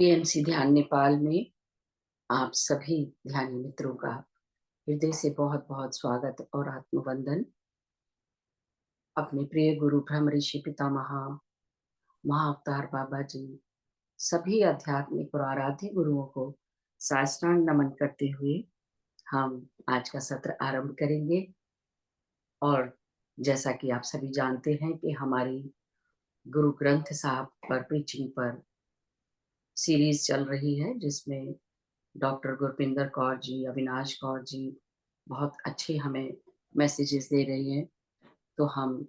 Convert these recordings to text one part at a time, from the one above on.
PMC ध्यान नेपाल में आप सभी ध्यानी मित्रों का हृदय से बहुत बहुत स्वागत और आत्मवंदन। अपने प्रिय गुरु ब्रह्म ऋषि पितामह महाअवतार बाबा जी, सभी आध्यात्मिक और आराध्य गुरुओं को साष्टांग नमन करते हुए हम आज का सत्र आरंभ करेंगे। और जैसा कि आप सभी जानते हैं कि हमारी गुरु ग्रंथ साहब पर प्रीचिंग पर सीरीज चल रही है, जिसमें डॉक्टर गुरपिंदर कौर जी, अविनाश कौर जी बहुत अच्छे हमें मैसेजेस दे रही हैं। तो हम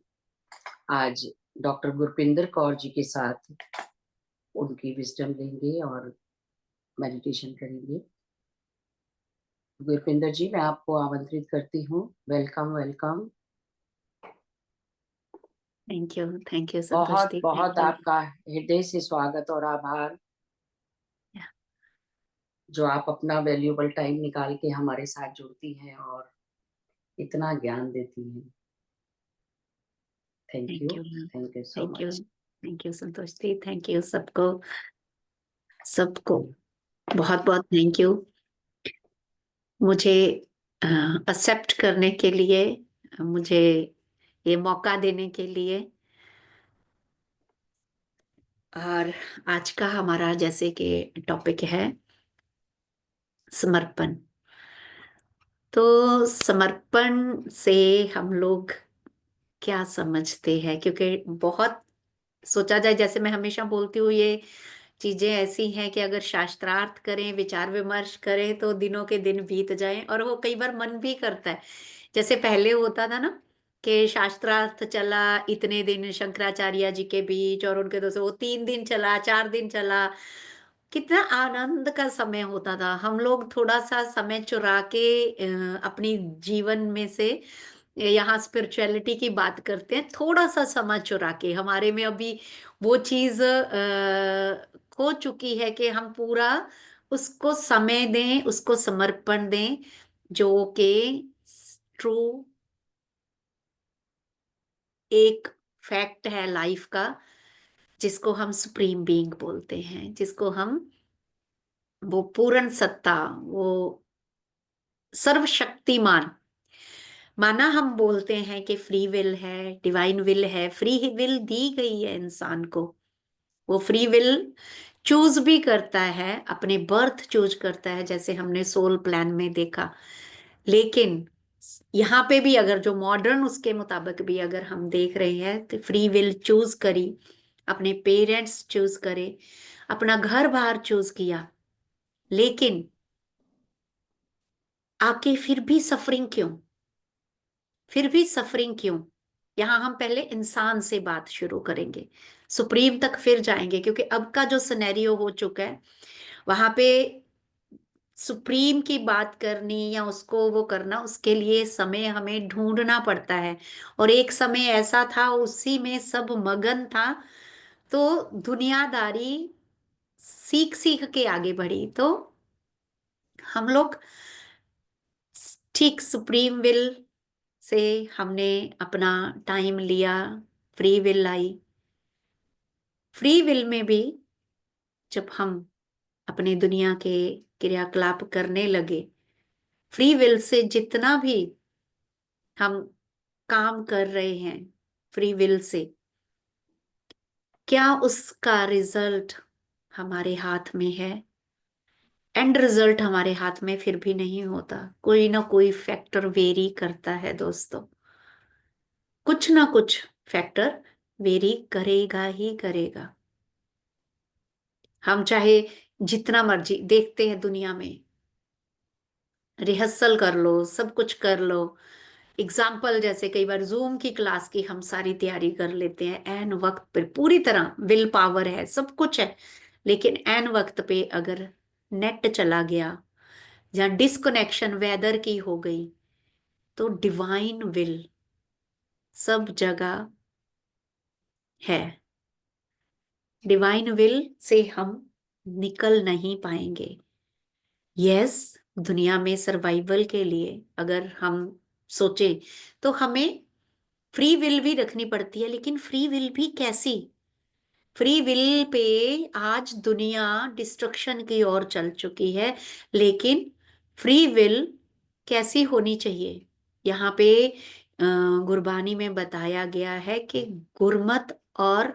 आज डॉक्टर गुरपिंदर कौर जी के साथ उनकी विजडम लेंगे और मेडिटेशन करेंगे। गुरपिंदर जी, मैं आपको आमंत्रित करती हूँ। Welcome welcome. थैंक यू संतोष बहुत दी, बहुत थैंक यू। आपका हृदय से स्वागत और आभार, जो आप अपना वैल्यूएबल टाइम निकाल के हमारे साथ जुड़ती हैं और इतना ज्ञान देती हैं। Thank thank you, you thank you so thank you much. Thank you Santosh the, thank you सबको सबको बहुत बहुत थैंक यू मुझे एक्सेप्ट करने के लिए, मुझे ये मौका देने के लिए। और आज का हमारा जैसे कि टॉपिक है समर्पण। तो समर्पण से हम लोग क्या समझते हैं, क्योंकि बहुत सोचा जाए, जैसे मैं हमेशा बोलती हूँ, ये चीजें ऐसी हैं कि अगर शास्त्रार्थ करें, विचार विमर्श करें तो दिनों के दिन बीत जाएं। और वो कई बार मन भी करता है, जैसे पहले होता था ना कि शास्त्रार्थ चला इतने दिन शंकराचार्य जी के बीच, और उनके दोस्तों वो 3 दिन चला, 4 दिन चला। कितना आनंद का समय होता था। हम लोग थोड़ा सा समय चुरा के अपनी जीवन में से, यहाँ स्पिरिचुअलिटी की बात करते हैं, थोड़ा सा समय चुरा के हमारे में अभी वो चीज खो चुकी है कि हम पूरा उसको समय दें, उसको समर्पण दें, जो कि ट्रू एक फैक्ट है लाइफ का, जिसको हम सुप्रीम बीइंग बोलते हैं, जिसको हम वो पूर्ण सत्ता, वो सर्वशक्तिमान माना। हम बोलते हैं कि फ्री विल है, डिवाइन विल है, फ्री विल दी गई है इंसान को। वो फ्री विल चूज भी करता है, अपने बर्थ चूज करता है, जैसे हमने सोल प्लान में देखा। लेकिन यहाँ पे भी अगर जो मॉडर्न उसके मुताबिक भी अगर हम देख रहे हैं, तो फ्री विल चूज करी, अपने पेरेंट्स चूज करे, अपना घर बार चूज किया, लेकिन आके फिर भी सफरिंग क्यों? फिर भी सफरिंग क्यों? यहाँ हम पहले इंसान से बात शुरू करेंगे, सुप्रीम तक फिर जाएंगे, क्योंकि अब का जो सिनेरियो हो चुका है, वहां पे सुप्रीम की बात करनी या उसको वो करना, उसके लिए समय हमें ढूंढना पड़ता है। और एक समय ऐसा था, उसी में सब मगन था, तो दुनियादारी सीख सीख के आगे बढ़ी। तो हम लोग ठीक सुप्रीम विल से हमने अपना टाइम लिया, free will I. Free will में भी जब हम अपने दुनिया के क्रियाकलाप करने लगे, फ्री विल से जितना भी हम काम कर रहे हैं, फ्री विल से, क्या उसका रिजल्ट हमारे हाथ में है? एंड रिजल्ट हमारे हाथ में फिर भी नहीं होता। कोई ना कोई फैक्टर वेरी करता है दोस्तों, कुछ ना कुछ फैक्टर वेरी करेगा ही करेगा। हम चाहे जितना मर्जी देखते हैं दुनिया में, रिहर्सल कर लो, सब कुछ कर लो। एग्जाम्पल जैसे कई बार जूम की क्लास की हम सारी तैयारी कर लेते हैं, एन वक्त पे पूरी तरह विल पावर है, सब कुछ है, लेकिन एन वक्त पे अगर नेट चला गया या डिस्कनेक्शन वेदर की हो गई, तो डिवाइन विल सब जगह है। डिवाइन विल से हम निकल नहीं पाएंगे। यस, दुनिया में सर्वाइवल के लिए अगर हम सोचे तो हमें फ्री विल भी रखनी पड़ती है, लेकिन फ्री विल भी कैसी? फ्री विल पे आज दुनिया डिस्ट्रक्शन की ओर चल चुकी है, लेकिन फ्री विल कैसी होनी चाहिए? यहाँ पे गुरबानी में बताया गया है कि गुरमत और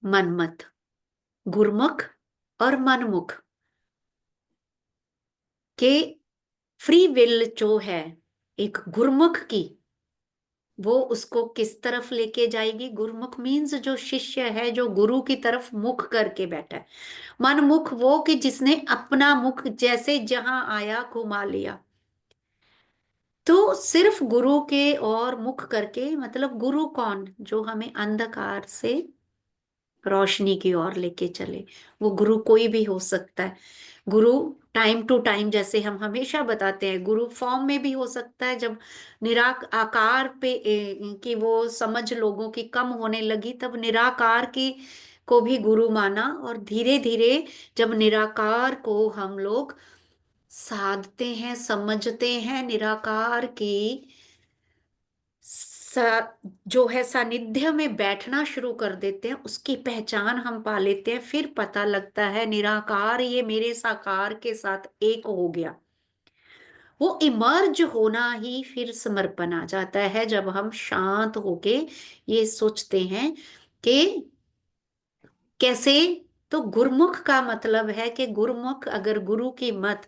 मनमत, गुरमुख और मनमुख के फ्री विल जो है एक गुरमुख की, वो उसको किस तरफ लेके जाएगी? गुरुमुख मीन्स जो शिष्य है, जो गुरु की तरफ मुख करके बैठा है। मनमुख वो कि जिसने अपना मुख जैसे जहां आया घुमा लिया। तो सिर्फ गुरु के और मुख करके, मतलब गुरु कौन? जो हमें अंधकार से रोशनी की ओर लेके चले। वो गुरु कोई भी हो सकता है। गुरु टाइम टू टाइम, जैसे हम हमेशा बताते हैं, गुरु फॉर्म में भी हो सकता है। जब आकार पे की वो समझ लोगों की कम होने लगी, तब निराकार की को भी गुरु माना। और धीरे धीरे जब निराकार को हम लोग साधते हैं, समझते हैं, निराकार की जो है सानिध्य में बैठना शुरू कर देते हैं, उसकी पहचान हम पा लेते हैं, फिर पता लगता है निराकार ये मेरे साकार के साथ एक हो गया। वो इमर्ज होना ही फिर समर्पण आ जाता है, जब हम शांत होके ये सोचते हैं कि कैसे। तो गुरुमुख का मतलब है कि गुरुमुख, अगर गुरु की मत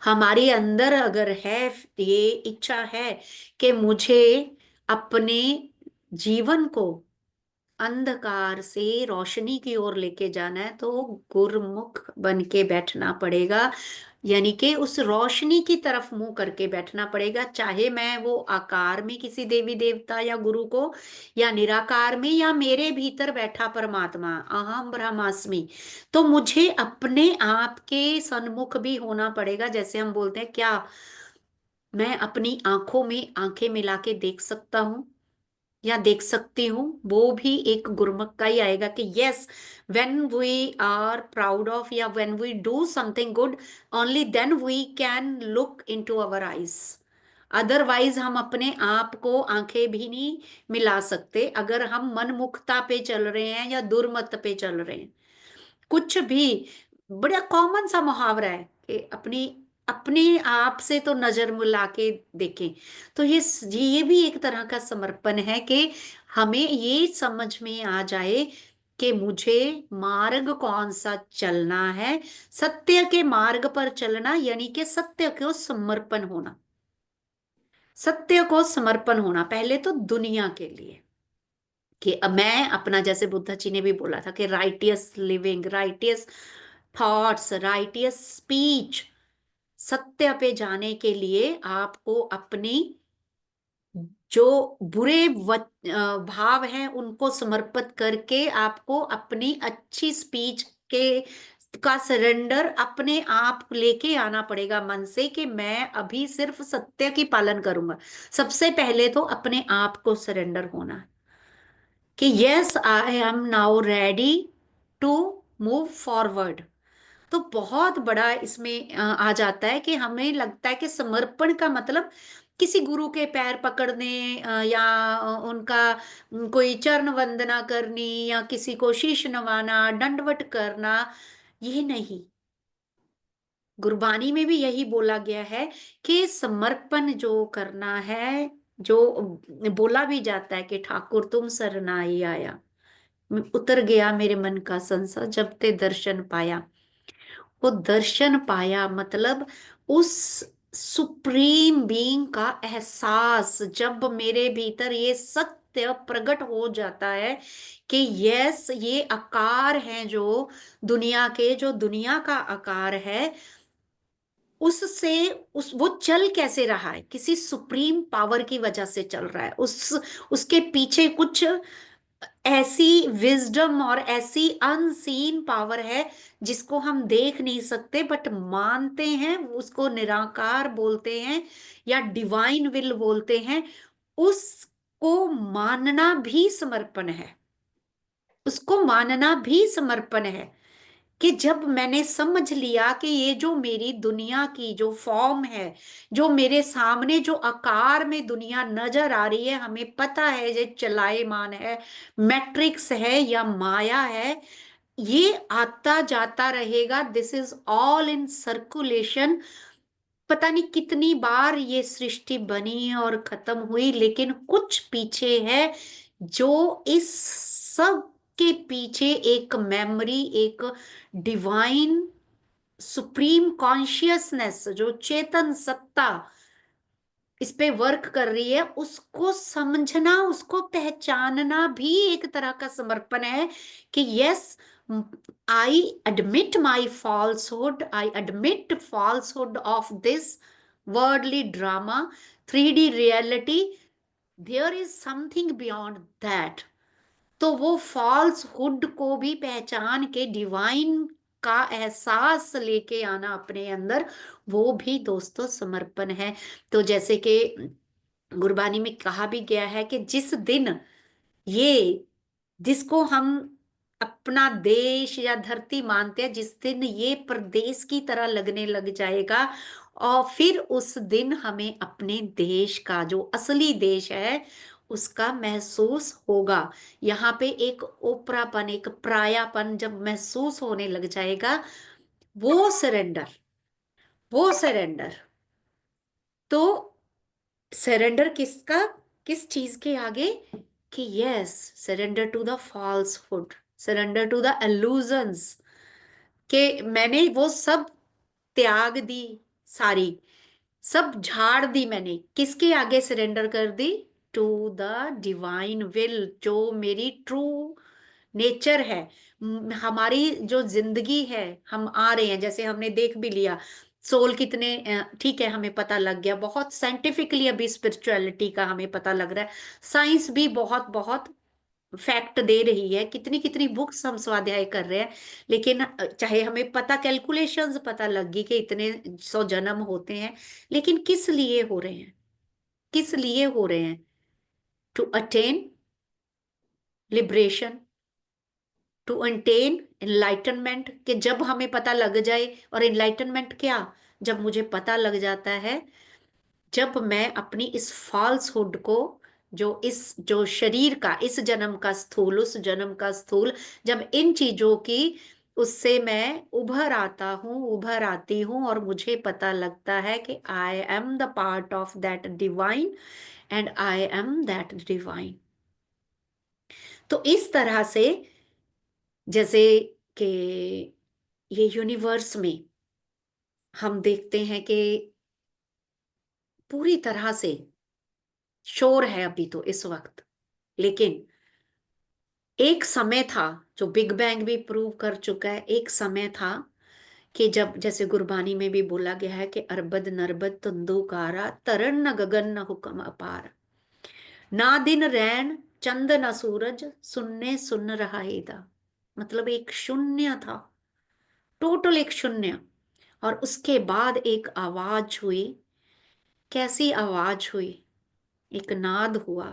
हमारे अंदर अगर है, ये इच्छा है कि मुझे अपने जीवन को अंधकार से रोशनी की ओर लेके जाना है, तो गुरमुख बन के बैठना पड़ेगा। यानी कि उस रोशनी की तरफ मुंह करके बैठना पड़ेगा, चाहे मैं वो आकार में किसी देवी देवता या गुरु को, या निराकार में, या मेरे भीतर बैठा परमात्मा अहम ब्रह्मास्मि। तो मुझे अपने आप के सन्मुख भी होना पड़ेगा। जैसे हम बोलते हैं, क्या मैं अपनी आंखों में आंखें मिला के देख सकता हूं या देख सकती हूँ? वो भी एक गुरमुख का ही आएगा कि yes, when we are proud of, या when we do something good, only then we can look into our eyes. Otherwise हम अपने आप को आंखें भी नहीं मिला सकते, अगर हम मनमुखता पे चल रहे हैं या दुर्मत पे चल रहे हैं। कुछ भी बड़ा कॉमन सा मुहावरा है कि अपनी अपने आप से तो नजर मिला के देखें। तो ये भी एक तरह का समर्पण है कि हमें ये समझ में आ जाए कि मुझे मार्ग कौन सा चलना है। सत्य के मार्ग पर चलना, यानी कि सत्य को समर्पण होना। सत्य को समर्पण होना पहले तो दुनिया के लिए, कि अब मैं अपना, जैसे बुद्ध जी ने भी बोला था कि righteous living, righteous thoughts, righteous speech. सत्य पे जाने के लिए आपको अपनी जो बुरे भाव हैं उनको समर्पित करके, आपको अपनी अच्छी स्पीच के का सरेंडर अपने आप लेके आना पड़ेगा मन से, कि मैं अभी सिर्फ सत्य की पालन करूंगा। सबसे पहले तो अपने आप को सरेंडर होना है कि yes, I am now ready to move forward. तो बहुत बड़ा इसमें आ जाता है कि हमें लगता है कि समर्पण का मतलब किसी गुरु के पैर पकड़ने, या उनका कोई चरण वंदना करनी, या किसी को शीश नवाना, दंडवत करना। ये नहीं। गुरबानी में भी यही बोला गया है कि समर्पण जो करना है, जो बोला भी जाता है कि ठाकुर तुम सरनाई आया, उतर गया मेरे मन का संशय जब ते दर्शन पाया। वो दर्शन पाया मतलब उस सुप्रीम बीइंग का एहसास, जब मेरे भीतर ये सत्य प्रकट हो जाता है कि यस, ये आकार हैं जो दुनिया के, जो दुनिया का आकार है, उससे उस वो चल कैसे रहा है? किसी सुप्रीम पावर की वजह से चल रहा है। उसके पीछे कुछ ऐसी विजडम और ऐसी अनसीन पावर है जिसको हम देख नहीं सकते, बट मानते हैं, उसको निराकार बोलते हैं या डिवाइन विल बोलते हैं। उसको मानना भी समर्पण है। उसको मानना भी समर्पण है कि जब मैंने समझ लिया कि ये जो मेरी दुनिया की जो फॉर्म है, जो मेरे सामने जो आकार में दुनिया नजर आ रही है, हमें पता है ये चलायमान है, मैट्रिक्स है या माया है, ये आता जाता रहेगा, this is all in circulation. पता नहीं कितनी बार ये सृष्टि बनी और खत्म हुई, लेकिन कुछ पीछे है जो इस सब के पीछे एक मेमोरी, एक डिवाइन सुप्रीम कॉन्शियसनेस, जो चेतन सत्ता इस पे वर्क कर रही है, उसको समझना, उसको पहचानना भी एक तरह का समर्पण है कि yes, I admit my falsehood, I admit falsehood of this worldly drama, 3D reality, there is something beyond that. तो वो फॉल्सहुड को भी पहचान के डिवाइन का एहसास लेके आना अपने अंदर, वो भी दोस्तों समर्पण है। तो जैसे कि गुरबानी में कहा भी गया है कि जिस दिन ये, जिसको हम अपना देश या धरती मानते हैं, जिस दिन ये प्रदेश की तरह लगने लग जाएगा, और फिर उस दिन हमें अपने देश का जो असली देश है उसका महसूस होगा। यहाँ पे एक ओपरापन, एक प्रायापन जब महसूस होने लग जाएगा, वो सरेंडर, वो सरेंडर। तो सरेंडर किसका, किस चीज के आगे? कि yes, surrender to the falsehood, surrender to the illusions, कि मैंने वो सब त्याग दी, सारी सब झाड़ दी, मैंने किसके आगे सरेंडर कर दी? टू द डिवाइन विल, जो मेरी ट्रू नेचर है। हमारी जो जिंदगी है, हम आ रहे हैं, जैसे हमने देख भी लिया सोल कितने, ठीक है, हमें पता लग गया बहुत साइंटिफिकली, अभी स्पिरिचुअलिटी का हमें पता लग रहा है, साइंस भी बहुत बहुत फैक्ट दे रही है, कितनी कितनी बुक्स हम स्वाध्याय कर रहे हैं, लेकिन चाहे हमें पता, कैलकुलेशंस पता लग गई कि इतने 100 जन्म होते हैं, लेकिन किस लिए हो रहे हैं, किस लिए हो रहे हैं? To attain liberation, to attain enlightenment, कि जब हमें पता लग जाए। और एनलाइटनमेंट क्या? जब मुझे पता लग जाता है, जब मैं अपनी इस फॉल्सहुड को, जो शरीर का, इस जन्म का स्थूल, उस जन्म का स्थूल, जब इन चीजों की, उससे मैं उभर आता हूं, उभर आती हूं, और मुझे पता लगता है कि I am the part of that divine and I am that divine. तो इस तरह से, जैसे कि ये यूनिवर्स में हम देखते हैं कि पूरी तरह से शोर है अभी तो इस वक्त, लेकिन एक समय था, जो बिग बैंग भी प्रूव कर चुका है, एक समय था कि जब, जैसे गुरबानी में भी बोला गया है कि अरबद नरबद तुंदुकारा, तरन न गगन न हुक्म अपार, ना दिन रैन चंद न सूरज, सुनने सुन रहा हेदा। मतलब एक शून्य था, टोटल एक शून्य। और उसके बाद एक आवाज हुई। कैसी आवाज हुई? एक नाद हुआ,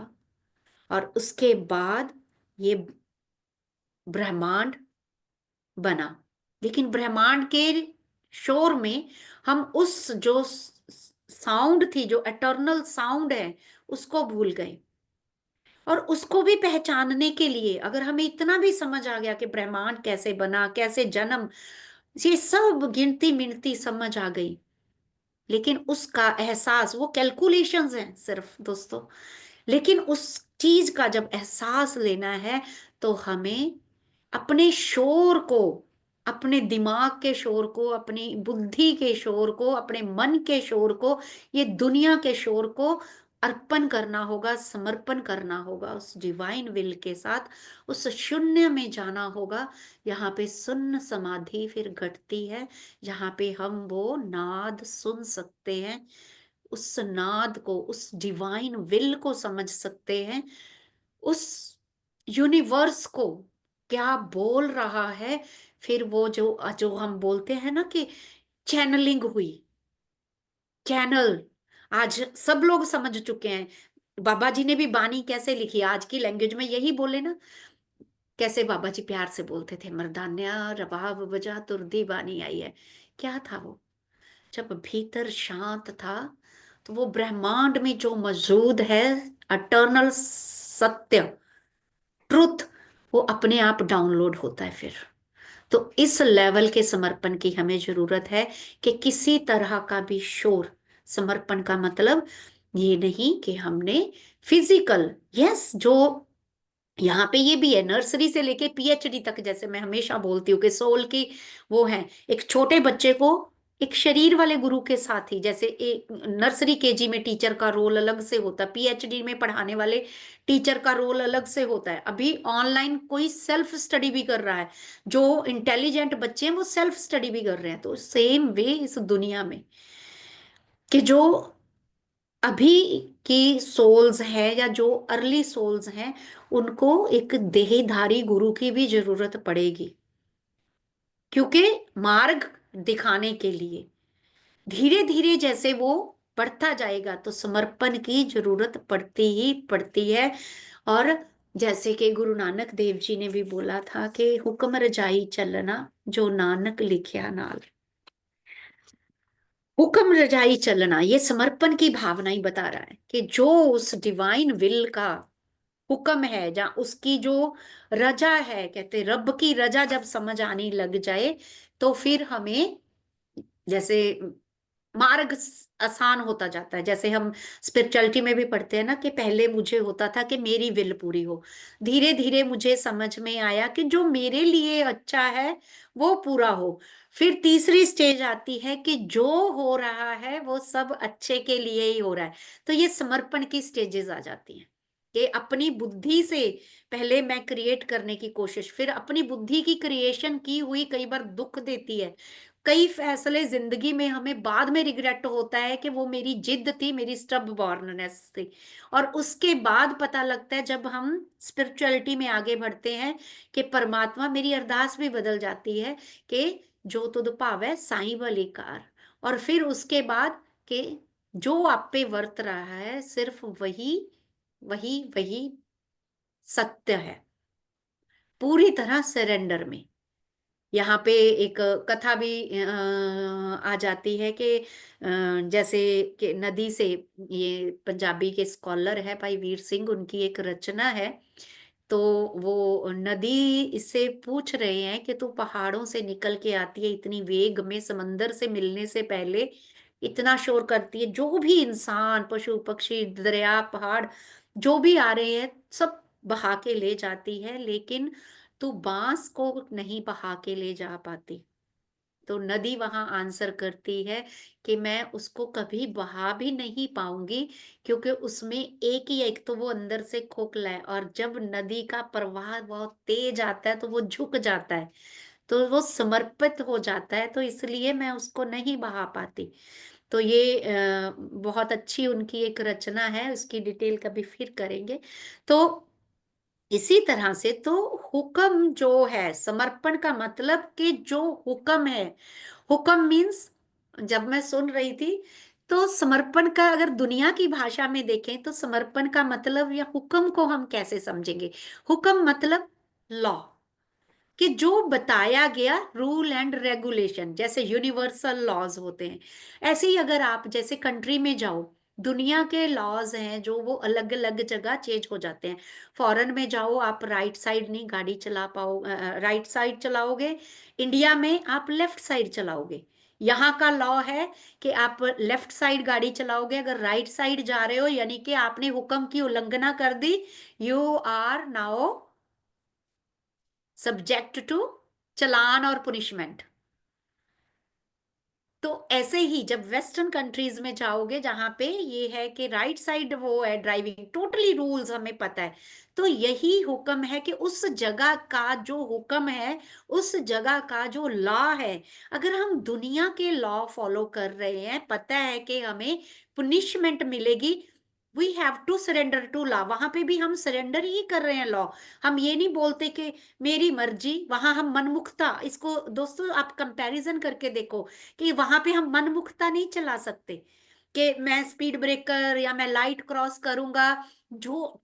और उसके बाद ये ब्रह्मांड बना। लेकिन ब्रह्मांड के शोर में हम उस जो साउंड थी, जो एटर्नल साउंड है, उसको भूल गए। और उसको भी पहचानने के लिए, अगर हमें इतना भी समझ आ गया कि ब्रह्मांड कैसे बना, कैसे जन्म, ये सब गिनती मिनती समझ आ गई, लेकिन उसका एहसास, वो कैलकुलेशंस हैं सिर्फ दोस्तों, लेकिन उस चीज का जब एहसास लेना है, तो हमें अपने शोर को, अपने दिमाग के शोर को, अपनी बुद्धि के शोर को, अपने मन के शोर को, ये दुनिया के शोर को अर्पण करना होगा, समर्पण करना होगा उस डिवाइन विल के साथ, उस शून्य में जाना होगा। यहाँ पे सुन्न समाधि फिर घटती है, जहाँ पे हम वो नाद सुन सकते हैं, उस नाद को, उस डिवाइन विल को समझ सकते हैं, उस यूनिवर्स को क्या बोल रहा है। फिर वो जो जो हम बोलते हैं ना कि चैनलिंग हुई, चैनल, आज सब लोग समझ चुके हैं। बाबा जी ने भी बानी कैसे लिखी, आज की लैंग्वेज में यही बोले ना, कैसे बाबा जी प्यार से बोलते थे, मर्दान्या रबाब बजा तुर बानी आई है। क्या था वो? जब भीतर शांत था, तो वो ब्रह्मांड में जो मौजूद है, अटर्नल सत्य, ट्रुथ, वो अपने आप डाउनलोड होता है फिर। तो इस लेवल के समर्पण की हमें जरूरत है, कि किसी तरह का भी शोर, समर्पण का मतलब ये नहीं कि हमने फिजिकल, यस, जो यहाँ पे ये भी है, नर्सरी से लेके पीएचडी तक, जैसे मैं हमेशा बोलती हूँ कि सोल की वो है। एक छोटे बच्चे को एक शरीर वाले गुरु के साथ ही, जैसे एक नर्सरी केजी में टीचर का रोल अलग से होता है, पीएचडी में पढ़ाने वाले टीचर का रोल अलग से होता है। अभी ऑनलाइन कोई सेल्फ स्टडी भी कर रहा है, जो इंटेलिजेंट बच्चे हैं वो सेल्फ स्टडी भी कर रहे हैं। तो सेम वे इस दुनिया में, कि जो अभी की सोल्स हैं या जो अर्ली सोल्स हैं, उनको एक देहधारी गुरु की भी जरूरत पड़ेगी, क्योंकि मार्ग दिखाने के लिए धीरे धीरे जैसे वो बढ़ता जाएगा, तो समर्पण की जरूरत पड़ती ही पड़ती है। और जैसे कि गुरु नानक देव जी ने भी बोला था कि हुक्म रजाई चलना, जो नानक लिखिया नाल। हुक्म रजाई चलना, ये समर्पण की भावना ही बता रहा है कि जो उस डिवाइन विल का हुक्म है, या उसकी जो रजा है, कहते रब की रजा जब समझ आने लग जाए, तो फिर हमें जैसे मार्ग आसान होता जाता है। जैसे हम स्पिरिचुअलिटी में भी पढ़ते हैं ना, कि पहले मुझे होता था कि मेरी विल पूरी हो, धीरे धीरे मुझे समझ में आया कि जो मेरे लिए अच्छा है वो पूरा हो। फिर तीसरी स्टेज आती है कि जो हो रहा है वो सब अच्छे के लिए ही हो रहा है। तो ये समर्पण की स्टेजेस आ जाती हैं, कि अपनी बुद्धि से पहले मैं क्रिएट करने की कोशिश, फिर अपनी बुद्धि की क्रिएशन की हुई कई बार दुख देती है। कई फैसले जिंदगी में हमें बाद में रिग्रेट होता है कि वो मेरी जिद थी, मेरी स्टब बॉर्ननेस थी। और उसके बाद पता लगता है जब हम स्पिरिचुअलिटी में आगे बढ़ते हैं, कि परमात्मा, मेरी अरदास भी बदल जाती है कि जो तुद भावै साईं भलीकार। और फिर उसके बाद कि जो आप पे वर्त रहा है सिर्फ वही वही वही सत्य है, पूरी तरह सरेंडर में। यहाँ पे एक कथा भी आ जाती है कि जैसे कि नदी से, ये पंजाबी के स्कॉलर है भाई वीर सिंह, उनकी एक रचना है। तो वो नदी इससे पूछ रहे हैं कि तू पहाड़ों से निकल के आती है इतनी वेग में, समंदर से मिलने से पहले इतना शोर करती है, जो भी इंसान, पशु पक्षी, दरिया, पहाड़, जो भी आ रहे हैं सब बहा के ले जाती है, लेकिन तू बांस को नहीं बहा के ले जा पाती। तो नदी वहां आंसर करती है कि मैं उसको कभी बहा भी नहीं पाऊंगी, क्योंकि उसमें एक तो वो अंदर से खोखला है, और जब नदी का प्रवाह बहुत तेज आता है तो वो झुक जाता है, तो वो समर्पित हो जाता है, तो इसलिए मैं उसको नहीं बहा पाती। तो ये बहुत अच्छी उनकी एक रचना है, उसकी डिटेल कभी फिर करेंगे। तो इसी तरह से तो हुक्म जो है, समर्पण का मतलब कि जो हुक्म है, हुक्म मीन्स, जब मैं सुन रही थी, तो समर्पण का अगर दुनिया की भाषा में देखें तो समर्पण का मतलब, या हुक्म को हम कैसे समझेंगे? हुक्म मतलब लॉ, कि जो बताया गया रूल एंड रेगुलेशन, जैसे यूनिवर्सल लॉज होते हैं, ऐसे ही अगर आप जैसे कंट्री में जाओ, दुनिया के लॉज हैं जो वो अलग अलग जगह चेंज हो जाते हैं। फॉरेन में जाओ, आप राइट साइड नहीं गाड़ी चला पाओ, राइट साइड चलाओगे, इंडिया में आप लेफ्ट साइड चलाओगे। यहाँ का लॉ है कि आप लेफ्ट साइड गाड़ी चलाओगे, अगर राइट साइड जा रहे हो यानी कि आपने हुक्म की उल्लंघना कर दी, you are now subject to challan और पुनिशमेंट। तो ऐसे ही जब वेस्टर्न कंट्रीज में जाओगे, जहां पे ये है कि राइट साइड वो है ड्राइविंग, टोटली रूल्स हमें पता है, तो यही हुक्म है कि उस जगह का जो हुक्म है, उस जगह का जो लॉ है, अगर हम दुनिया के लॉ फॉलो कर रहे हैं, पता है कि हमें पुनिशमेंट मिलेगी, we have to surrender to law. वहां पे भी हम सरेंडर ही कर रहे हैं लॉ। हम ये नहीं बोलते कि मेरी मर्जी, वहां हम मनमुखता, इसको दोस्तों आप कंपैरिजन करके देखो, कि वहां पे हम मनमुखता नहीं चला सकते, कि मैं स्पीड ब्रेकर या मैं लाइट क्रॉस करूंगा, जो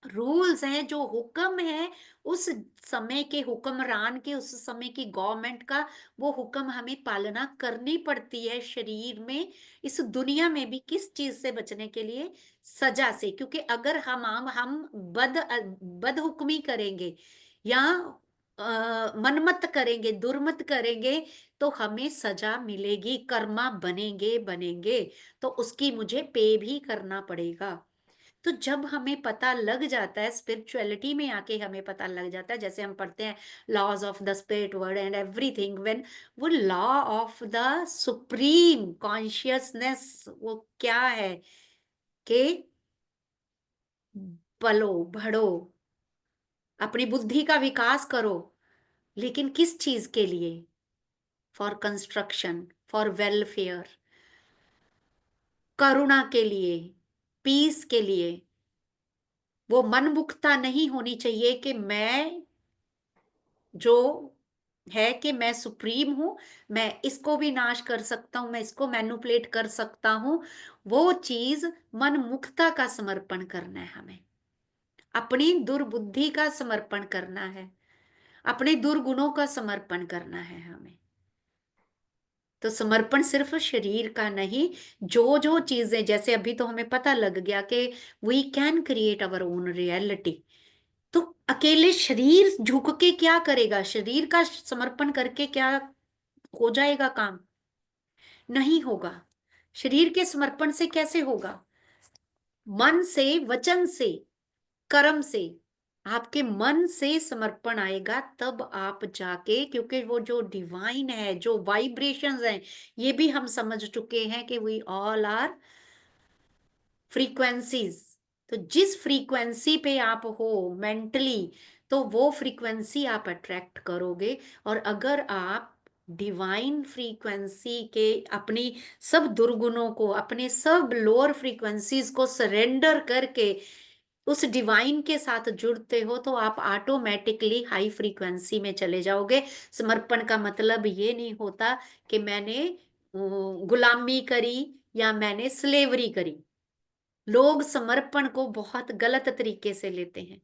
रूल्स हैं, जो हुक्म है उस समय के हुक्मरान के, उस समय की गवर्नमेंट का, वो हुक्म हमें पालना करनी पड़ती है शरीर में, इस दुनिया में भी। किस चीज से बचने के लिए? सजा से। क्योंकि अगर हम बद हुक्मी करेंगे या मनमत करेंगे, दुर्मत करेंगे, तो हमें सजा मिलेगी, कर्मा बनेंगे बनेंगे, तो उसकी मुझे पे भी करना पड़ेगा। तो जब हमें पता लग जाता है, स्पिरिचुअलिटी में आके हमें पता लग जाता है, जैसे हम पढ़ते हैं laws of the spirit world and everything, when वो law of the supreme consciousness वो क्या है कि पलो बढ़ो, अपनी बुद्धि का विकास करो, लेकिन किस चीज के लिए? फॉर कंस्ट्रक्शन, फॉर वेलफेयर, करुणा के लिए, पीस के लिए। वो मनमुखता नहीं होनी चाहिए कि मैं जो है कि मैं सुप्रीम हूं, मैं इसको भी नाश कर सकता हूं, मैं इसको मैनिपुलेट कर सकता हूं। वो चीज मनमुखता का समर्पण करना है हमें, अपनी दुर्बुद्धि का समर्पण करना है, अपने दुर्गुणों का समर्पण करना है हमें। तो समर्पण सिर्फ शरीर का नहीं, जो जो चीजें, जैसे अभी तो हमें पता लग गया कि we can create our own reality. तो अकेले शरीर झुक के क्या करेगा? शरीर का समर्पण करके क्या हो जाएगा काम? नहीं होगा। शरीर के समर्पण से कैसे होगा? मन से, वचन से, कर्म से। आपके मन से समर्पण आएगा तब आप जाके, क्योंकि वो जो डिवाइन है, जो वाइब्रेशंस हैं, ये भी हम समझ चुके हैं कि वी ऑल आर फ्रीक्वेंसीज। तो जिस फ्रीक्वेंसी पे आप हो मेंटली, तो वो फ्रीक्वेंसी आप अट्रैक्ट करोगे। और अगर आप डिवाइन फ्रीक्वेंसी के अपनी सब दुर्गुणों को, अपने सब लोअर फ्रीक्वेंसीज को सरेंडर करके उस डिवाइन के साथ जुड़ते हो, तो आप ऑटोमेटिकली हाई फ्रीक्वेंसी में चले जाओगे। समर्पण का मतलब ये नहीं होता कि मैंने गुलामी करी या मैंने स्लेवरी करी। लोग समर्पण को बहुत गलत तरीके से लेते हैं।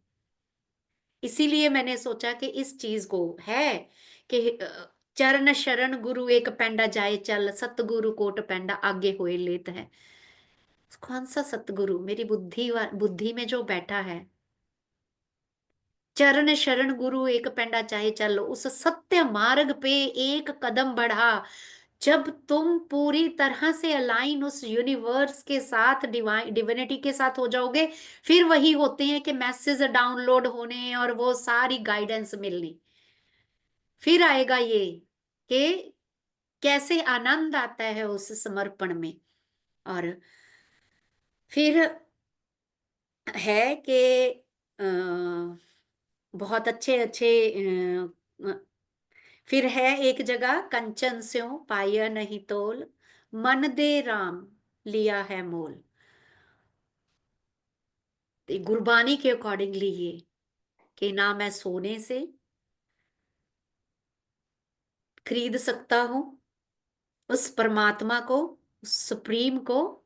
इसीलिए मैंने सोचा कि इस चीज को है कि चरण शरण गुरु एक पैंडा जाए चल, सतगुरु कोट पैंडा आगे होए लेत है। कौन सा सतगुरु? मेरी बुद्धि में जो बैठा है। चरण शरण गुरु एक पैंडा चाहे चल, उस सत्य मार्ग पे एक कदम बढ़ा। जब तुम पूरी तरह से अलाइन उस यूनिवर्स के साथ, डिवाइन डिविनिटी के साथ हो जाओगे, फिर वही होते हैं कि मैसेज डाउनलोड होने और वो सारी गाइडेंस मिलनी। फिर आएगा ये कि कैसे आनंद आता है उस समर्पण में। और फिर है कि बहुत अच्छे अच्छे फिर है एक जगह, कंचन स्यों पाया नहीं तोल, मन दे राम लिया है मोल। तो गुरबानी के अकॉर्डिंगली ये कि ना मैं सोने से खरीद सकता हूं उस परमात्मा को, उस सुप्रीम को।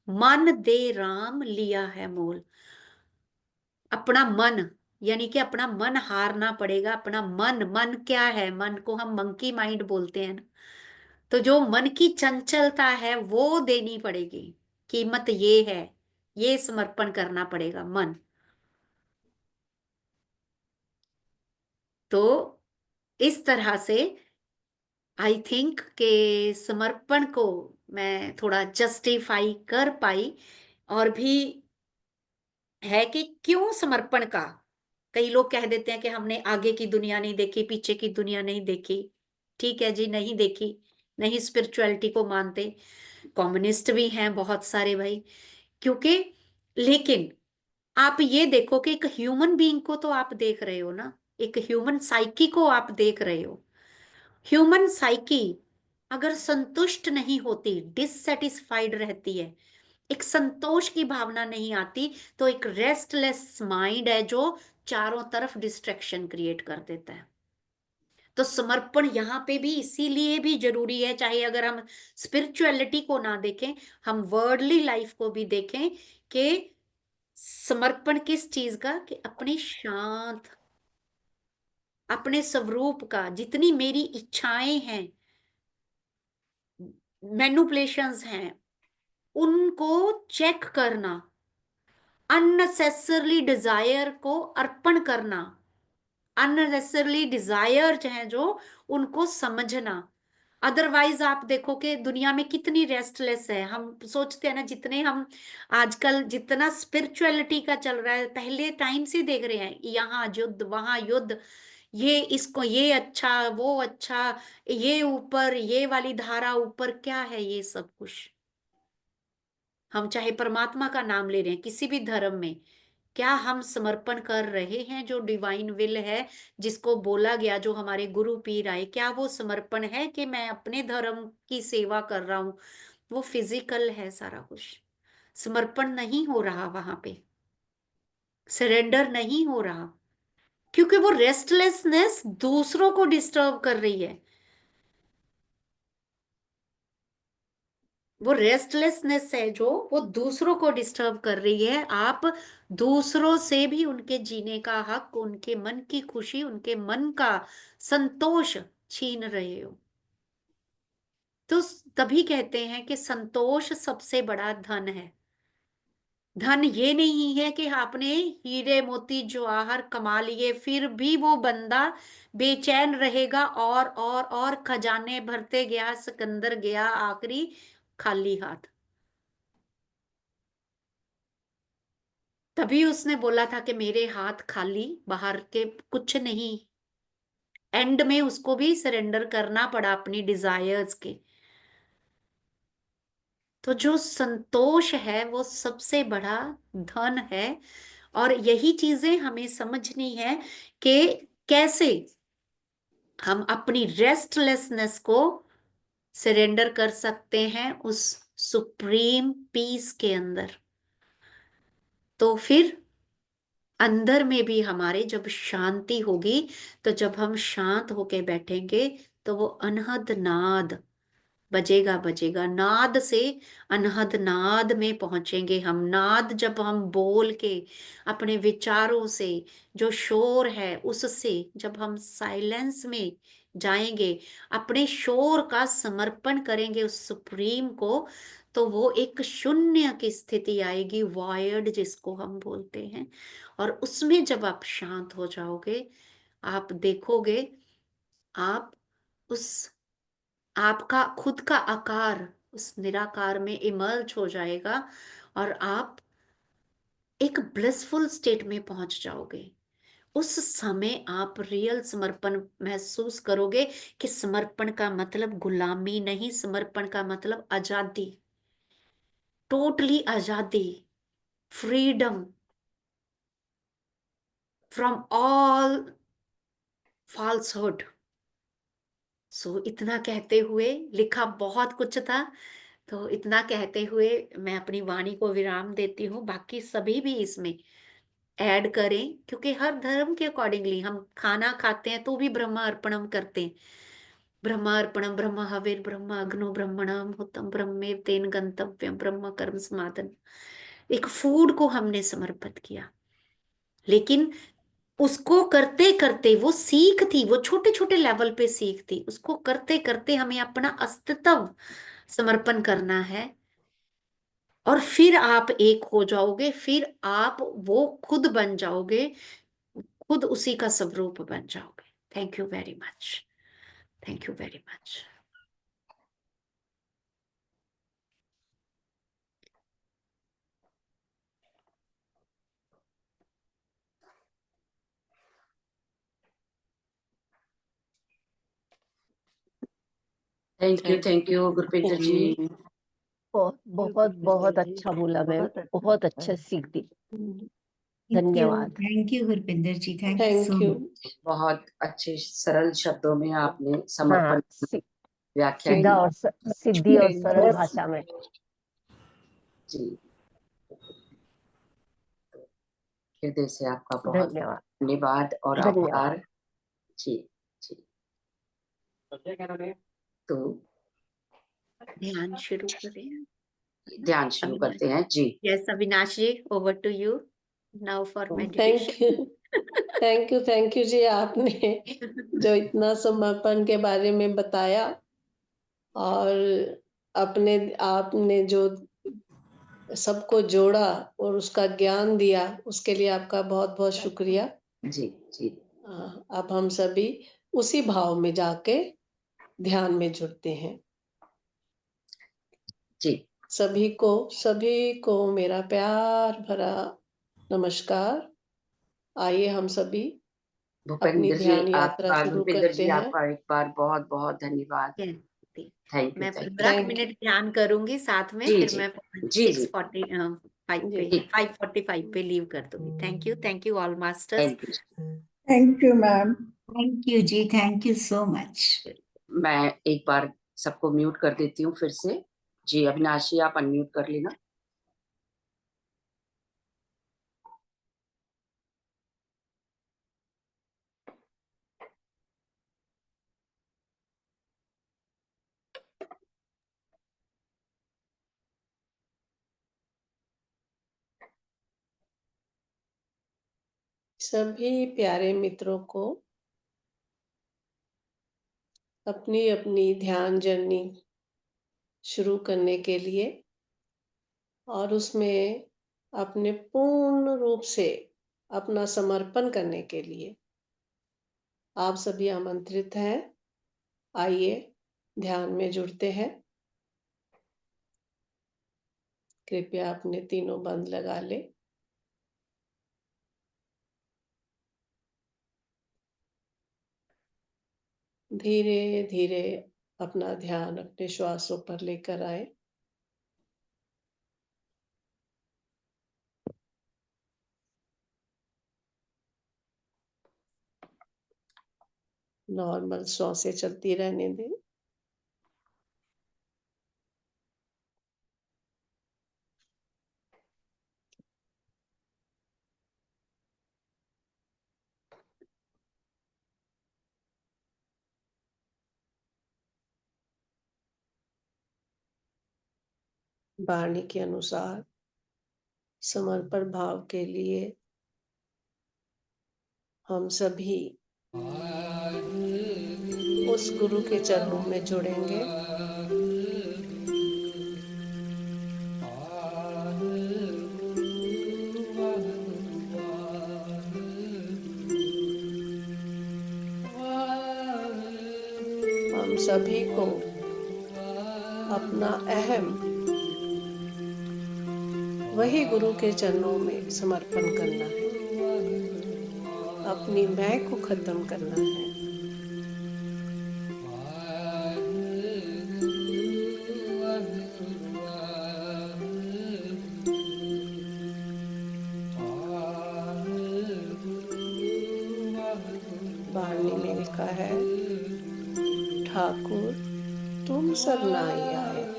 मन दे राम लिया है मोल। अपना मन, यानी कि अपना मन हारना पड़ेगा। अपना मन, मन क्या है? मन को हम मंकी माइंड बोलते हैं ना। तो जो मन की चंचलता है वो देनी पड़ेगी, कीमत ये है। ये समर्पण करना पड़ेगा मन। तो इस तरह से आई थिंक के समर्पण को मैं थोड़ा जस्टिफाई कर पाई। और भी है कि क्यों समर्पण का, कई लोग कह देते हैं कि हमने आगे की दुनिया नहीं देखी, पीछे की दुनिया नहीं देखी। ठीक है जी, नहीं देखी, नहीं स्पिरिचुअलिटी को मानते। कम्युनिस्ट भी हैं बहुत सारे भाई। क्योंकि, लेकिन आप ये देखो कि एक ह्यूमन बीइंग को तो आप देख रहे हो ना, एक ह्यूमन साइकी को आप देख रहे हो। ह्यूमन साइकी अगर संतुष्ट नहीं होती, डिससेटिस्फाइड रहती है, एक संतोष की भावना नहीं आती, तो एक रेस्टलेस माइंड है जो चारों तरफ डिस्ट्रैक्शन क्रिएट कर देता है। तो समर्पण यहाँ पे भी इसीलिए भी जरूरी है, चाहे अगर हम स्पिरिचुअलिटी को ना देखें, हम वर्ल्डली लाइफ को भी देखें, कि समर्पण किस चीज का? कि अपने शांत, अपने स्वरूप का, जितनी मेरी इच्छाएं हैं, मैनुपुलेशंस हैं, उनको चेक करना, अननेसेसरली डिजायर को अर्पण करना, अननेसेसरली डिजायर है जो, उनको समझना। अदरवाइज आप देखो कि दुनिया में कितनी रेस्टलेस है। हम सोचते हैं ना, जितने हम आजकल जितना स्पिरिचुअलिटी का चल रहा है, पहले टाइम से देख रहे हैं, यहाँ युद्ध वहां युद्ध, ये इसको ये अच्छा वो अच्छा, ये ऊपर ये वाली धारा ऊपर, क्या है ये सब कुछ? हम चाहे परमात्मा का नाम ले रहे हैं, किसी भी धर्म में, क्या हम समर्पण कर रहे हैं जो डिवाइन विल है, जिसको बोला गया, जो हमारे गुरु पीर आए, क्या वो समर्पण है कि मैं अपने धर्म की सेवा कर रहा हूं? वो फिजिकल है सारा कुछ, समर्पण नहीं हो रहा वहां पे, सरेंडर नहीं हो रहा, क्योंकि वो रेस्टलेसनेस दूसरों को डिस्टर्ब कर रही है। वो रेस्टलेसनेस है जो, वो दूसरों को डिस्टर्ब कर रही है। आप दूसरों से भी उनके जीने का हक, उनके मन की खुशी, उनके मन का संतोष छीन रहे हो। तो तभी कहते हैं कि संतोष सबसे बड़ा धन है। धन ये नहीं है कि आपने हीरे मोती जवाहर कमा लिए, फिर भी वो बंदा बेचैन रहेगा, और खजाने भरते गया, सिकंदर गया आखिरी खाली हाथ। तभी उसने बोला था कि मेरे हाथ खाली, बाहर के कुछ नहीं। एंड में उसको भी सरेंडर करना पड़ा अपनी डिजायर्स के। तो जो संतोष है वो सबसे बड़ा धन है। और यही चीजें हमें समझनी है कि कैसे हम अपनी रेस्टलेसनेस को सरेंडर कर सकते हैं उस सुप्रीम पीस के अंदर। तो फिर अंदर में भी हमारे जब शांति होगी, तो जब हम शांत होके बैठेंगे, तो वो अनहद नाद बजेगा बजेगा, नाद से अनहद नाद में पहुंचेंगे हम। नाद जब हम बोल के अपने विचारों से, जो शोर है उससे जब हम साइलेंस में जाएंगे, अपने शोर का समर्पण करेंगे उस सुप्रीम को, तो वो एक शून्य की स्थिति आएगी, वॉयड जिसको हम बोलते हैं। और उसमें जब आप शांत हो जाओगे, आप देखोगे, आप उस, आपका खुद का आकार उस निराकार में इमर्ज हो जाएगा, और आप एक ब्लिसफुल स्टेट में पहुंच जाओगे। उस समय आप रियल समर्पण महसूस करोगे, कि समर्पण का मतलब गुलामी नहीं, समर्पण का मतलब आजादी, टोटली आजादी, फ्रीडम फ्रॉम ऑल फॉल्सहुड। सो इतना कहते हुए, लिखा बहुत कुछ था, तो इतना कहते हुए मैं अपनी वाणी को विराम देती हूँ। बाकी सभी भी इसमें ऐड करें, क्योंकि हर धर्म के अकॉर्डिंगली हम खाना खाते हैं तो भी ब्रह्म अर्पणम करते हैं। ब्रह्म अर्पणम, ब्रह्म हविर, ब्रह्म अग्नो ब्रह्मणम हुतम, ब्रह्मेव तेन गंतव्यम, ब्रह्म कर्म समाधन। एक फूड को हमने समर्पित किया, लेकिन उसको करते करते वो सीख थी, वो छोटे छोटे लेवल पे सीख थी, उसको करते करते हमें अपना अस्तित्व समर्पण करना है। और फिर आप एक हो जाओगे, फिर आप वो खुद बन जाओगे, खुद उसी का स्वरूप बन जाओगे। Thank you very much, thank you very much. Thank you Gurpinder ji. बहुत बहुत बहुत अच्छा बोला मैम, बहुत अच्छा सीख दी। धन्यवाद। Thank you Gurpinder ji, thank you so much. बहुत अच्छे सरल शब्दों में आपने हाँ, समर्पण व्याख्या सीधा और सीधी और सरल की। भाषा में। जी, हृदय से आपका बहुत धन्यवाद, धन्यवाद और धन्यवाद। आभार। जी जी। तो ध्यान शुरू करें। ध्यान शुरू करते हैं जी। Yes, Avinash ji, over to you. Now for thank meditation. You thank you जी, आपने जो इतना समर्पण के बारे में बताया और अपने आपने जो सबको जोड़ा और उसका ज्ञान दिया, उसके लिए आपका बहुत बहुत शुक्रिया। जी जी अब हम सभी उसी भाव में जाके ध्यान में जुड़ते हैं। जी। सभी को मेरा प्यार भरा नमस्कार। आइए हम सभी अपनी भूपेंद्र जी ध्यान यात्रा आपका, शुरू भूपेंद्र करते जी हैं। आपका एक बार बहुत बहुत धन्यवाद। थैंक यू मैं थैंक 15 थैंक मिनट ध्यान करूंगी साथ में, जी फिर जी मैं जी जी 6:45 पे जी 5:45 पे लीव कर दूंगी। Thank you all masters. Thank you. Thank you ma'am. Thank you ji, thank you so much. मैं एक बार सबको म्यूट कर देती हूँ फिर से। जी अविनाशी, आप अनम्यूट कर लेना। सभी प्यारे मित्रों को अपनी अपनी ध्यान जर्नी शुरू करने के लिए और उसमें अपने पूर्ण रूप से अपना समर्पण करने के लिए आप सभी आमंत्रित हैं। आइए ध्यान में जुड़ते हैं। कृपया अपने तीनों बंद लगा ले। धीरे धीरे अपना ध्यान अपने श्वासों पर लेकर आए। नॉर्मल श्वासें चलती रहने दें। वाणी के अनुसार समर्पण भाव के लिए हम सभी उस गुरु के चरणों में जुड़ेंगे हम सभी को अपना अहम वही गुरु के चरणों में समर्पण करना है। अपनी मैं को खत्म करना है। वाणी में लिखा है, ठाकुर तुम सरनाई आए,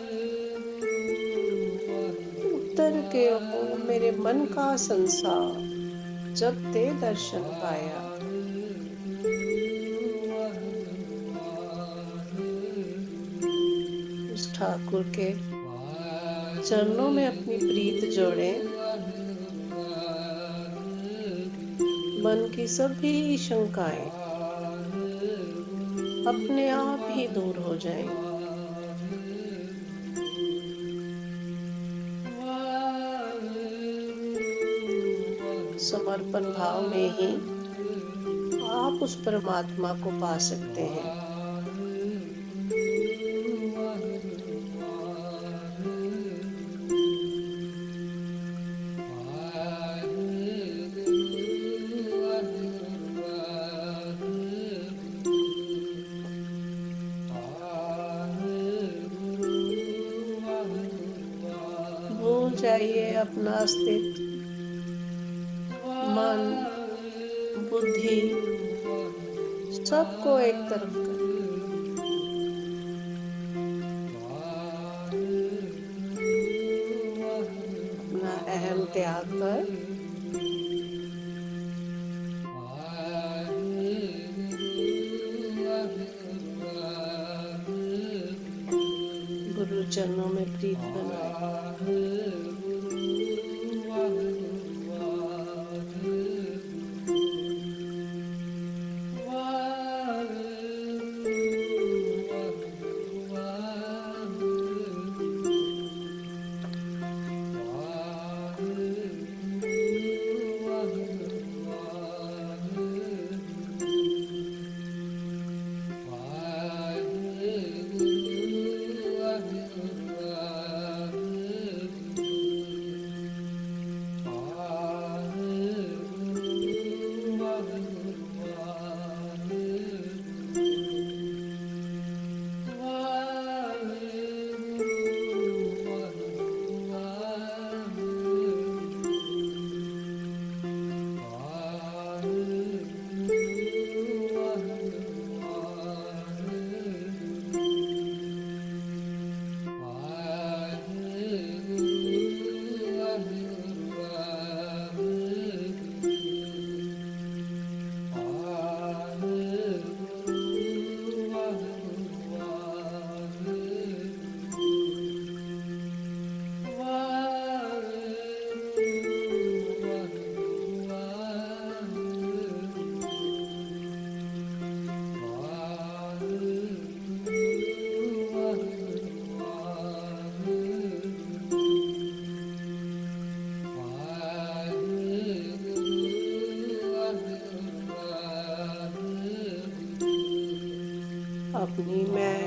उत्तर के हो मेरे मन का संसार, जब ते दर्शन पाया। उस ठाकुर के चरणों में अपनी प्रीत जोड़ें। मन की सभी शंकाएं अपने आप ही दूर हो जाएंगी। समर्पण भाव में ही आप उस परमात्मा को पा सकते हैं। भूल जाइए अपना अस्तित्व, मन, बुद्धि, सबको एक तरफ कर अपना अहम त्याग कर गुरु चरणों में प्रीत बनाए। अपनी मैं,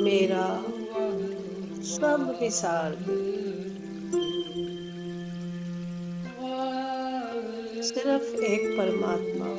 मेरा सब विसार दे। सिर्फ एक परमात्मा,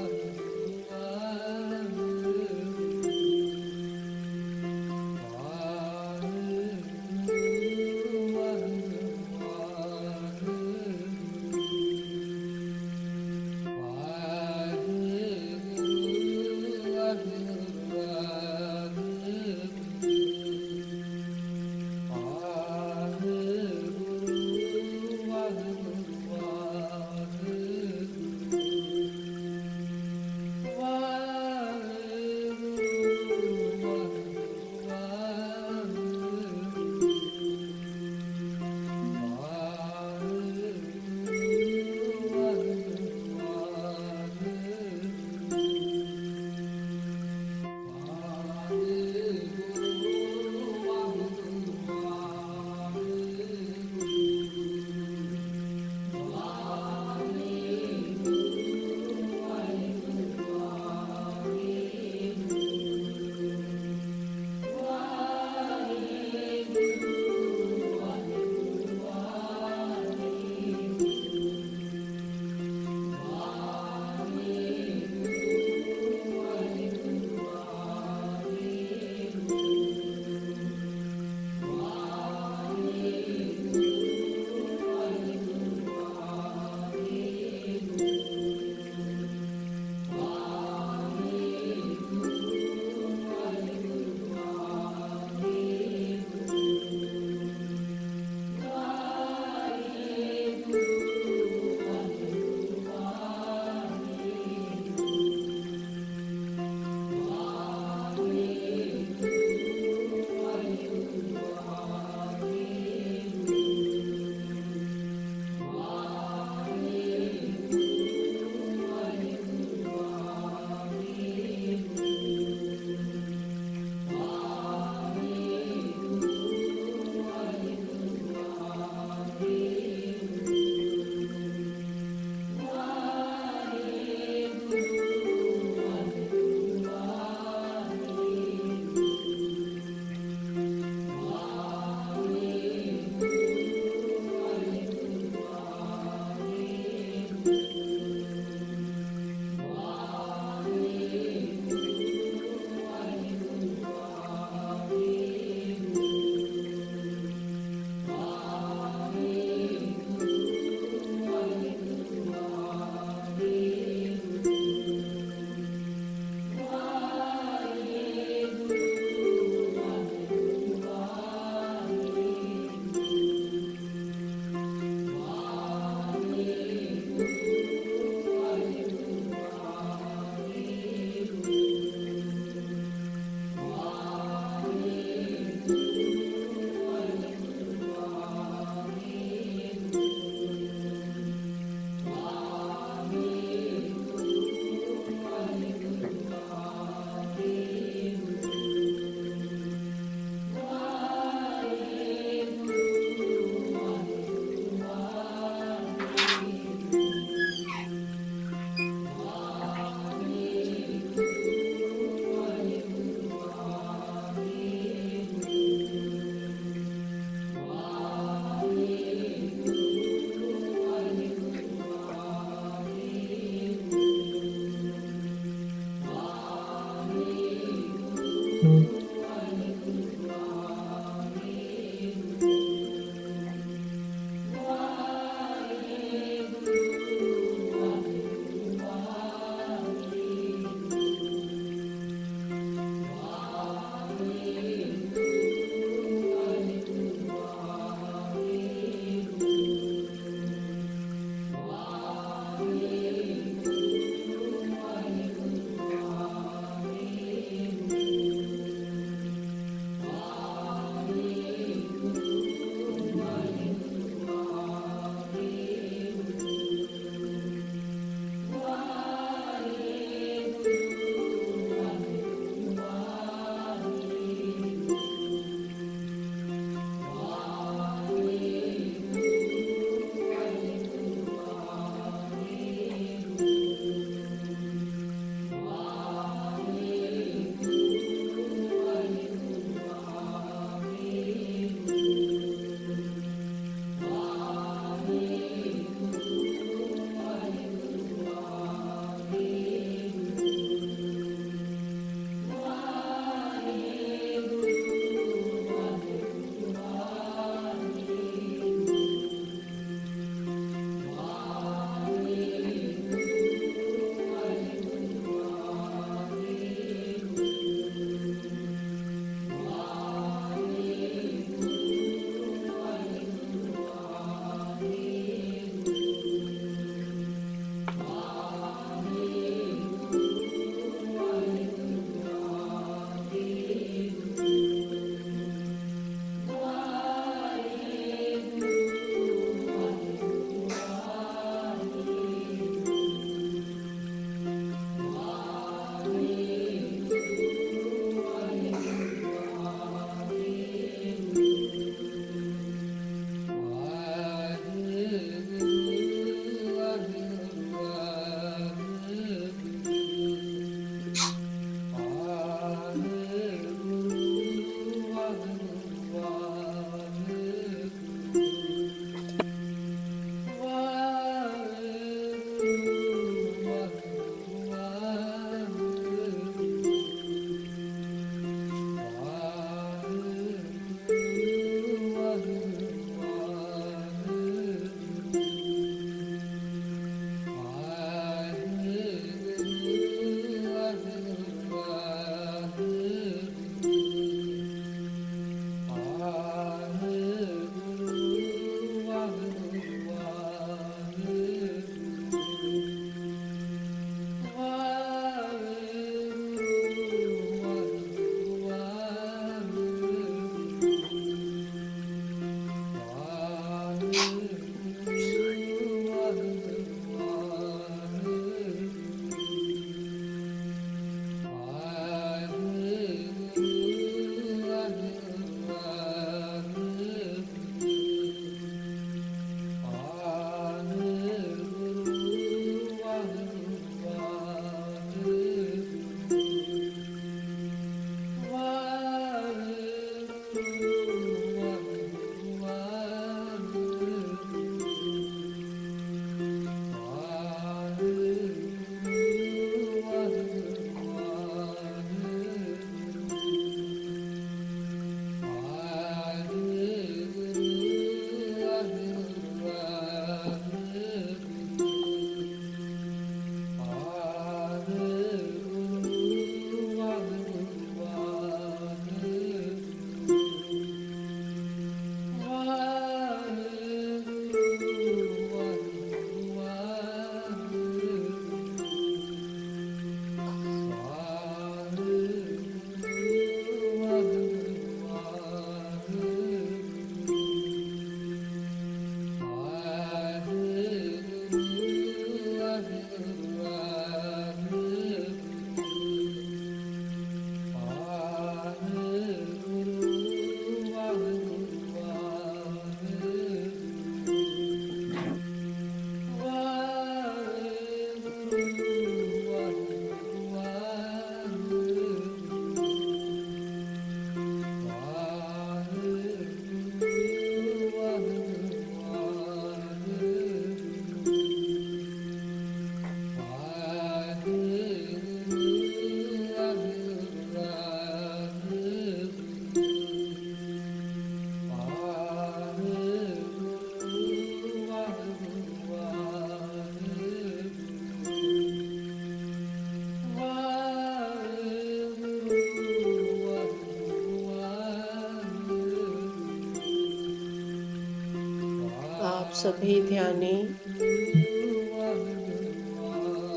सभी ध्यानी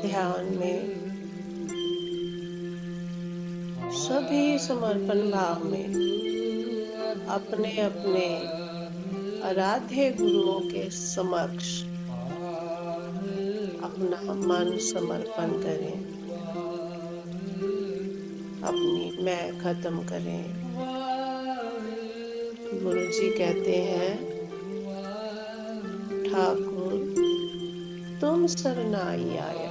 ध्यान में सभी समर्पण भाव में अपने अपने आराध्य गुरुओं के समक्ष अपना मन समर्पण करें, अपनी मैं खत्म करें। गुरु जी कहते हैं, ठाकुर तुम शरणाई आया।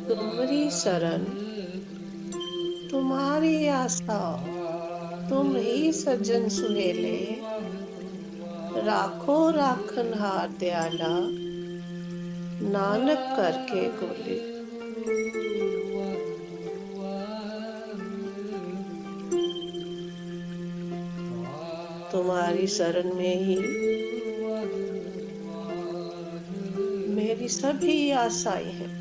तुम्हारी शरण, तुम्हारी आस्था, तुम ही सज्जन सुहेले, राखो राखनहार दयाला, नानक करके गोले। तुम्हारी शरण में ही मेरी सभी आशाएं हैं।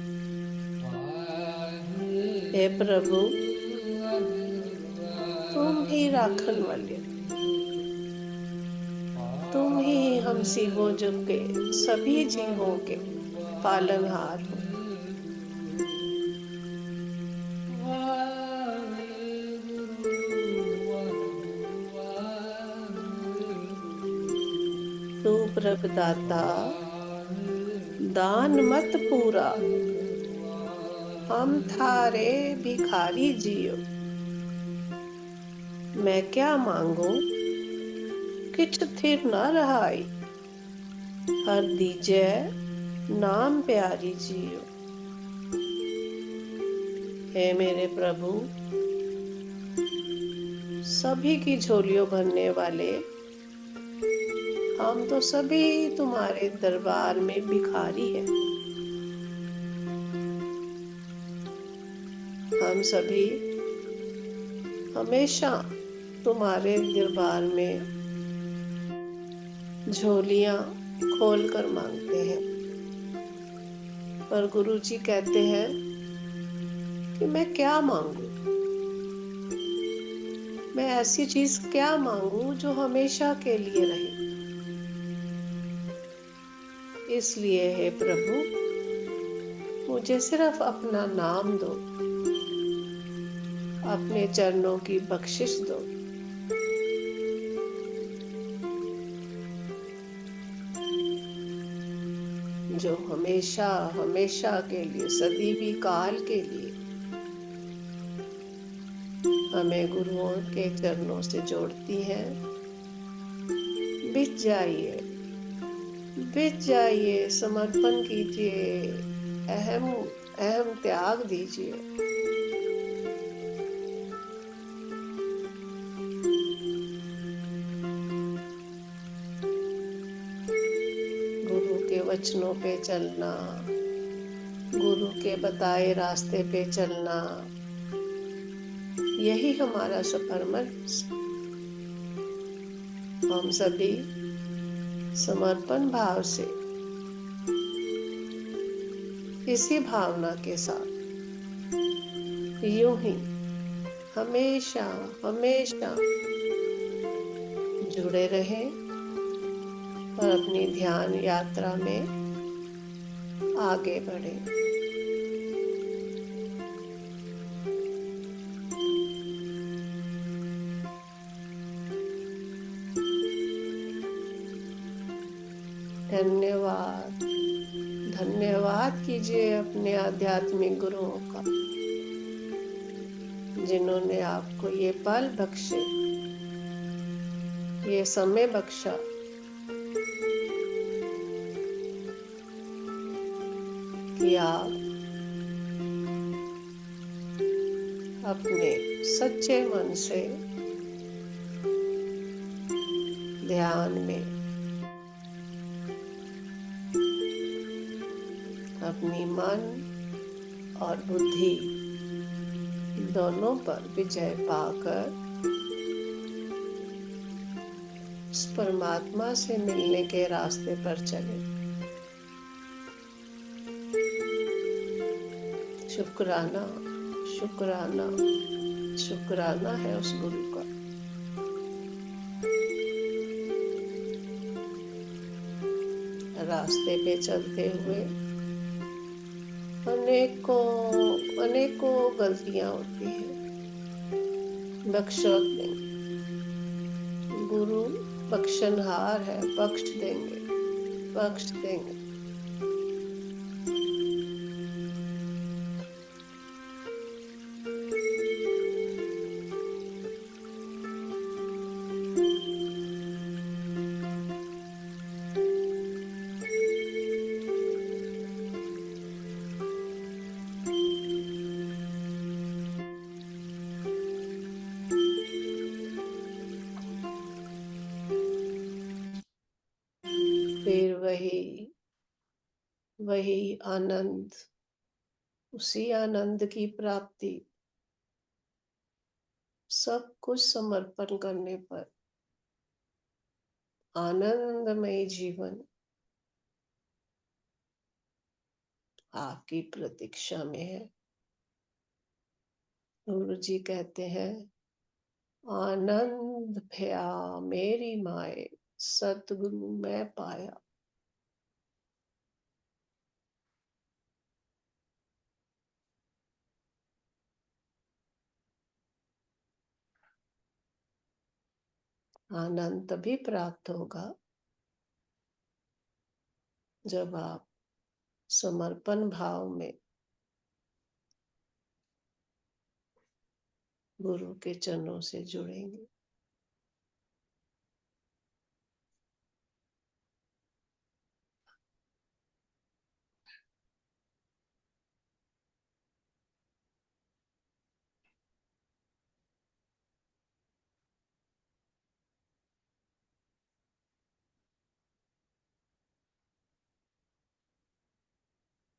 हे प्रभु, तुम ही राखन वाले, तुम ही हम जीवों के सभी जीवों के पालनहार हो। तू प्रभुदाता दान मत पूरा, हम थारे भिखारी जियो। मैं क्या मांगू किछ थिर न रहाई, हर दीजे नाम प्यारी जियो। हे मेरे प्रभु, सभी की झोलियों भरने वाले, हम तो सभी तुम्हारे दरबार में भिखारी हैं। हम सभी हमेशा तुम्हारे दरबार में झोलियां खोलकर मांगते हैं, पर गुरु जी कहते हैं कि मैं क्या मांगू, मैं ऐसी चीज क्या मांगू जो हमेशा के लिए रहे। इसलिए हे प्रभु, मुझे सिर्फ अपना नाम दो, अपने चरणों की बख्शिश दो। जो हमेशा हमेशा के लिए, सदी काल के लिए हमें गुरुओं के चरणों से जोड़ती है। बिछ जाइए, बिछ जाइए, समर्पण कीजिए, अहम अहम त्याग दीजिए। गुरु के वचनों पे चलना, गुरु के बताए रास्ते पे चलना, यही हमारा सफर। हम सभी समर्पण भाव से, इसी भावना के साथ यूं ही हमेशा हमेशा जुड़े रहें और अपनी ध्यान यात्रा में आगे बढ़ें। धन्यवाद, धन्यवाद कीजिए अपने आध्यात्मिक गुरुओं का, जिन्होंने आपको ये पल बख्शे, ये समय बख्शा कि आप अपने सच्चे मन से ध्यान में अपनी मन और बुद्धि दोनों पर विजय पाकर उस परमात्मा से मिलने के रास्ते पर चले। शुक्राना, शुक्राना, शुक्राना है उस गुरु का। रास्ते पे चलते हुए अनेकों गलतियां होती हैं, बख्शा देंगे। गुरु बख्शनहार है, बख्श देंगे, बख्श देंगे। फिर वही आनंद, उसी आनंद की प्राप्ति, सब कुछ समर्पण करने पर आनंदमय जीवन आपकी प्रतीक्षा में है। गुरु जी कहते हैं, आनंद भया मेरी माए, सतगुरु मैं पाया। आनंद तभी प्राप्त होगा जब आप समर्पण भाव में गुरु के चरणों से जुड़ेंगे।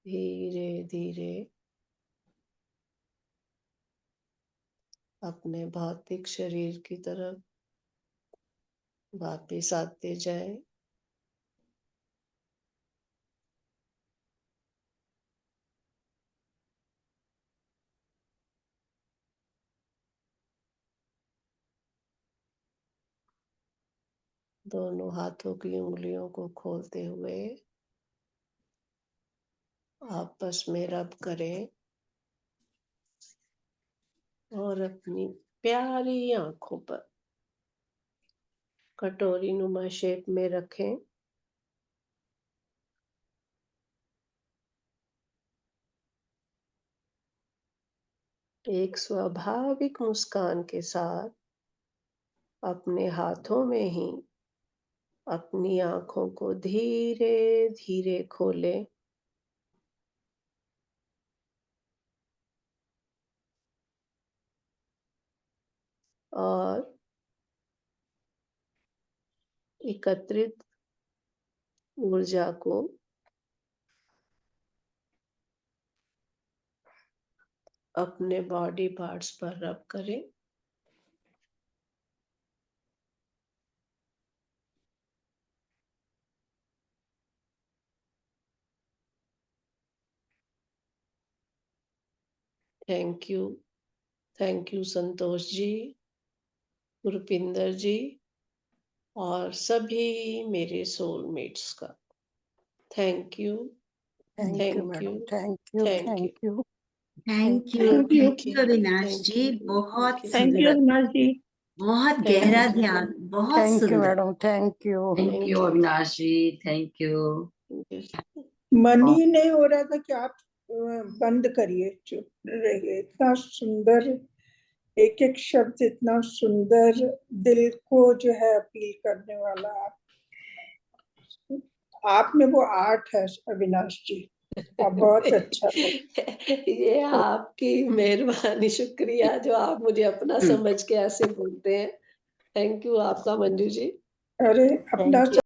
धीरे धीरे अपने भौतिक शरीर की तरफ वापिस आते जाएं। दोनों हाथों की उंगलियों को खोलते हुए आपस में रब करें और अपनी प्यारी आंखों पर कटोरी नुमा शेप में रखें। एक स्वाभाविक मुस्कान के साथ अपने हाथों में ही अपनी आंखों को धीरे धीरे खोलें और एकत्रित ऊर्जा को अपने बॉडी पार्ट्स पर रब करें। थैंक यू संतोष जी, गुरपिंदर जी और सभी मेरे सोलमेट्स का। Thank you, thank you thank madam, you, thank you, thank thank you, you, thank you thank you, thank you Avinash thank ji, you, बहुत थैंक थैंक यू सुंदर, अविनाश जी। बहुत थैंक गहरा यू, ध्यान, बहुत थैंक यू सुंदर। Madam, thank you. Thank thank you you. Avinash ji, thank you. मन ही नहीं हो रहा था कि आप बंद करिए, चुप रहिए। इतना सुंदर, एक एक शब्द इतना सुंदर, दिल को जो है अपील करने वाला। आप में वो आर्ट है अविनाश जी, आप बहुत अच्छा ये आपकी मेहरबानी, शुक्रिया जो आप मुझे अपना समझ के ऐसे बोलते हैं। थैंक यू आपका मंजू जी। अरे अपना थैंक यू।